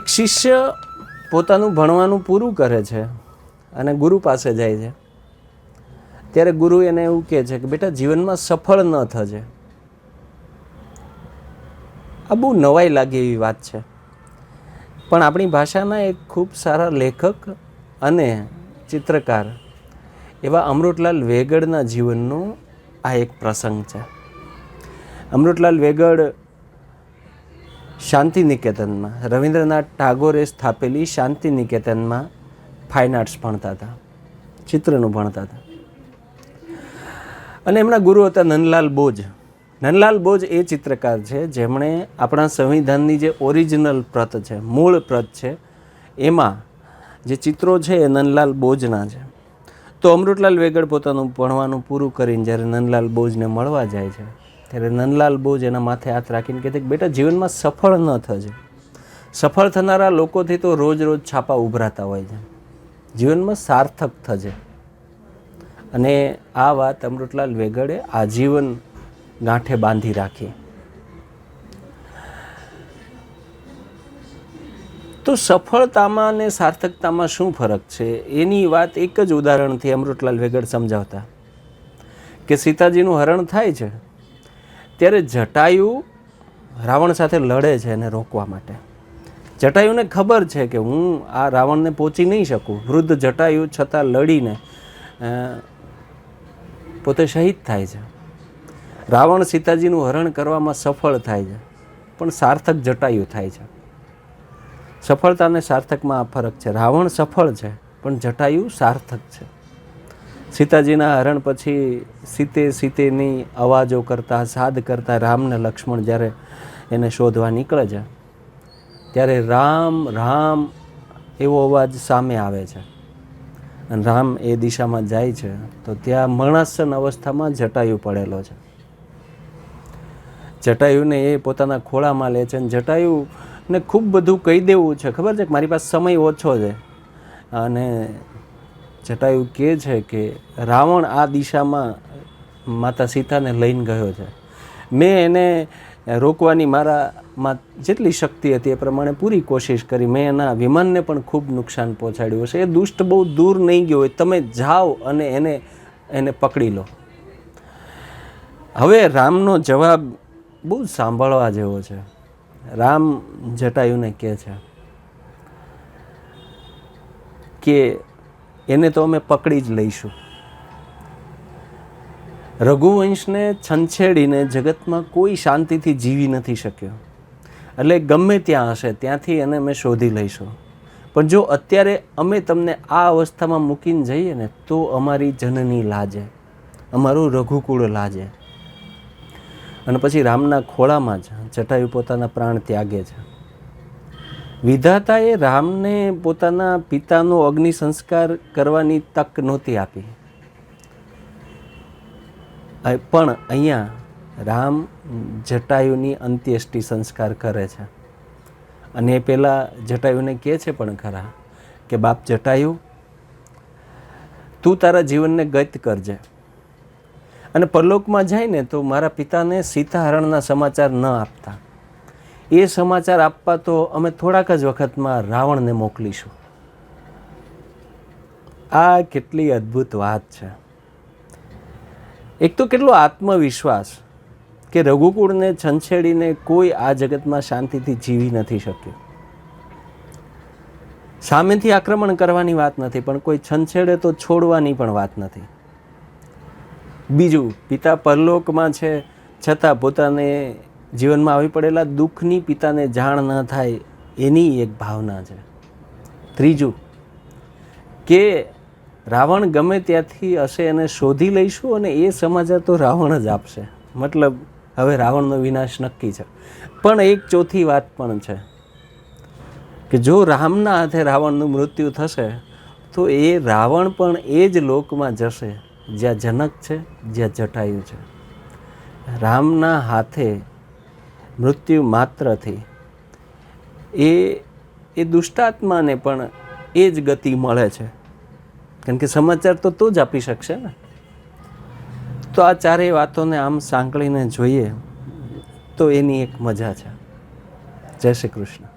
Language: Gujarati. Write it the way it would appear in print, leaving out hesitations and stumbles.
એક શિષ્ય પોતાનું ભણવાનું પૂરું કરે છે અને ગુરુ પાસે જાય છે. ત્યારે ગુરુ એને એવું કહે છે કે બેટા, જીવનમાં સફળ ન થજે. આ બહુ નવાઈ લાગે એવી વાત છે, પણ આપણી ભાષાના એક ખૂબ સારા લેખક અને ચિત્રકાર એવા અમૃતલાલ વેગડના જીવનનો આ એક પ્રસંગ છે. અમૃતલાલ વેગડ શાંતિ નિકેતનમાં, રવિન્દ્રનાથ ટાગોરે સ્થાપેલી શાંતિ નિકેતનમાં ફાઇન આર્ટ્સ ભણતા હતા, ચિત્રનું ભણતા હતા. અને એમના ગુરુ હતા નંદલાલ બોઝ. નંદલાલ બોઝ એ ચિત્રકાર છે જેમણે આપણા સંવિધાનની જે ઓરિજિનલ પ્રત છે, મૂળ પ્રત છે, એમાં જે ચિત્રો છે એ નંદલાલ બોઝના છે. તો અમૃતલાલ વેગડ પોતાનું ભણવાનું પૂરું કરીને જ્યારે નંદલાલ બોઝને મળવા જાય છે, ત્યારે નંદલાલ બોઝ એના માથે હાથ રાખીને કહે છે કે બેટા, જીવનમાં સફળ ન થજે. સફળ થનારા લોકોથી તો રોજ રોજ છાપા ઉભરાતા હોય છે, જીવનમાં સાર્થક થજે. અને આ વાત અમૃતલાલ વેગડે આજીવન ગાંઠે બાંધી રાખી. તો સફળતામાં અને સાર્થકતામાં શું ફરક છે એની વાત એક જ ઉદાહરણથી અમૃતલાલ વેગડ સમજાવતા કે સીતાજીનું હરણ થાય છે ત્યારે જટાયુ રાવણ સાથે લડે છે એને રોકવા માટે. જટાયુને ખબર છે કે હું આ રાવણને પહોંચી નહીં શકું. વૃદ્ધ જટાયુ છતાં લડીને પોતે શહીદ થાય છે. રાવણ સીતાજીનું હરણ કરવામાં સફળ થાય છે, પણ સાર્થક જટાયુ થાય છે. સફળતા અને સાર્થકમાં આ ફરક છે. રાવણ સફળ છે, પણ જટાયુ સાર્થક છે. સીતાજીના હરણ પછી સીતેની અવાજો કરતા, સાદ કરતા રામને લક્ષ્મણ જ્યારે એને શોધવા નીકળે છે, ત્યારે રામ રામ એવો અવાજ સામે આવે છે. અને રામ એ દિશામાં જાય છે તો ત્યાં મરણાસન્ન અવસ્થામાં જટાયુ પડેલો છે. જટાયુને એ પોતાના ખોળામાં લે છે અને જટાયુને ખૂબ બધું કહી દેવું છે. ખબર છે કે મારી પાસે સમય ઓછો છે. અને જટાયુ કહે છે કે રાવણ આ દિશામાં માતા સીતાને લઈને ગયો છે. મેં એને રોકવાની મારામાં જેટલી શક્તિ હતી એ પ્રમાણે પૂરી કોશિશ કરી. મેં એના વિમાનને પણ ખૂબ નુકસાન પહોંચાડ્યું હશે. એ દુષ્ટ બહુ દૂર નહીં ગયો હોય, તમે જાઓ અને એને પકડી લો. હવે રામનો જવાબ બહુ સાંભળવા જેવો છે. રામ જટાયુને કહે છે કે એને તો અમે પકડી જ લઈશું. રઘુવંશને છંછેડીને જગતમાં કોઈ શાંતિથી જીવી નથી શક્યો, એટલે ગમે ત્યાં હશે ત્યાંથી એને અમે શોધી લઈશું. પણ જો અત્યારે અમે તમને આ અવસ્થામાં મૂકીને જઈએ ને તો અમારી જનની લાજે, અમારું રઘુકુળ લાજે. અને પછી રામના ખોળામાં જ જટાયુ પોતાના પ્રાણ ત્યાગે છે. વિધાતાએ રામને પોતાના પિતાનો અગ્નિ સંસ્કાર કરવાની તક નહોતી આપી, પણ અહીંયા રામ જટાયુની અંત્યેષ્ટિ સંસ્કાર કરે છે. અને એ પહેલાં જટાયુને કહે છે પણ ખરા કે બાપ જટાયુ, તું તારા જીવનને ગત કરજે અને પરલોકમાં જાય ને તો મારા પિતાને સીતાહરણના સમાચાર ન આપતા. એ સમાચાર આપવા તો અમે થોડાક જ વખતમાં રાવણને મોકલીશું. આ કેટલી અદ્ભુત વાત છે. એક તો કેટલો આત્મવિશ્વાસ કે રઘુકુળને છંછેડીને કોઈ આ જગતમાં શાંતિથી જીવી નથી શક્યું. સામેથી આક્રમણ કરવાની વાત નથી, પણ કોઈ છંછેડે તો છોડવાની પણ વાત નથી. બીજું, પિતા પરલોકમાં છે છતાં પોતાને જીવનમાં આવી પડેલા દુઃખની પિતાને જાણ ન થાય એની એક ભાવના છે. ત્રીજું કે રાવણ ગમે ત્યાંથી હશે એને શોધી લઈશું અને એ સમાચાર તો રાવણ જ આપશે. મતલબ હવે રાવણનો વિનાશ નક્કી છે. પણ એક ચોથી વાત પણ છે કે જો રામના હાથે રાવણનું મૃત્યુ થશે તો એ રાવણ પણ એ જ લોકમાં જશે જ્યાં જનક છે, જ્યાં જટાયુ છે. રામના હાથે મૃત્યુ માત્રથી એ દુષ્ટાત્માને પણ એ જ ગતિ મળે છે, કારણ કે સમાચાર તો જ આપી શકશે ને. તો આ ચારેય વાતોને આમ સાંકળીને જોઈએ તો એની એક મજા છે. જય શ્રી કૃષ્ણ.